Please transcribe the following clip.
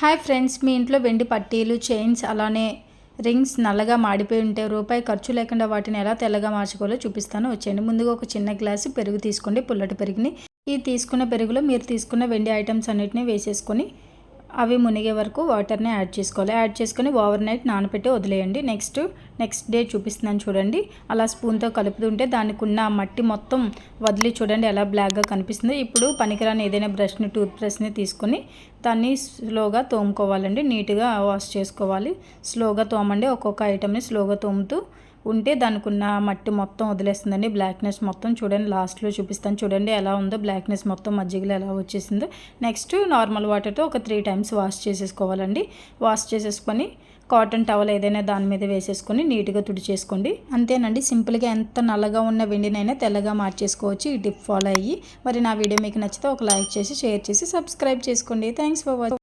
Hi friends, మీ ఇంట్లో వెండి పట్టీలు, చైన్స్, అలానే రింగ్స్ నల్లగా మాడిపోయి ఉంటే రూపాయి ఖర్చు లేకుండా వాటిని ఎలా తెల్లగా మార్చుకోవాలో చూపిస్తాను. వచ్చేయండి. ముందుగా ఒక చిన్న గ్లాసు పెరుగు తీసుకోండి, పుల్లటి పెరుగుని. ఈ తీసుకున్న పెరుగులో మీరు తీసుకున్న వెండి ఐటమ్స్ అన్నిటిని వేసేసుకొని అవి మునిగే వరకు వాటర్ని యాడ్ చేసుకోవాలి. యాడ్ చేసుకొని ఓవర్ నైట్ నానబెట్టి వదిలేయండి. నెక్స్ట్ డే చూపిస్తున్నాను చూడండి. అలా స్పూన్తో కలుపుతుంటే దానికి ఉన్న మట్టి మొత్తం వదిలి చూడండి ఎలా బ్లాక్గా కనిపిస్తుంది. ఇప్పుడు పనికిరాని ఏదైనా టూత్ బ్రష్ని తీసుకొని దాన్ని స్లోగా తోముకోవాలండి. నీట్గా వాష్ చేసుకోవాలి. స్లోగా తోమండి. ఒక్కొక్క ఐటమ్ని స్లోగా తోముతూ ఉంటే దానికి ఉన్న మట్టి మొత్తం వదిలేస్తుందండి. బ్లాక్నెస్ మొత్తం చూడండి. లాస్ట్లో చూపిస్తాను చూడండి ఎలా ఉందో. బ్లాక్నెస్ మొత్తం మజ్జిగలో ఎలా వచ్చేసిందో. నెక్స్ట్ నార్మల్ వాటర్తో ఒక 3 టైమ్స్ వాష్ చేసేసుకోవాలండి. వాష్ చేసేసుకొని కాటన్ టవల్ ఏదైనా దాని మీద వేసేసుకొని నీట్గా తుడిచేసుకోండి. అంతేనండి, సింపుల్గా ఎంత నల్లగా ఉన్న వెండినైనా తెల్లగా మార్చేసుకోవచ్చు ఈ టిప్ ఫాలో అయ్యి. మరి నా వీడియో మీకు నచ్చితే ఒక లైక్ చేసి, షేర్ చేసి, సబ్స్క్రైబ్ చేసుకోండి. Thanks for watching.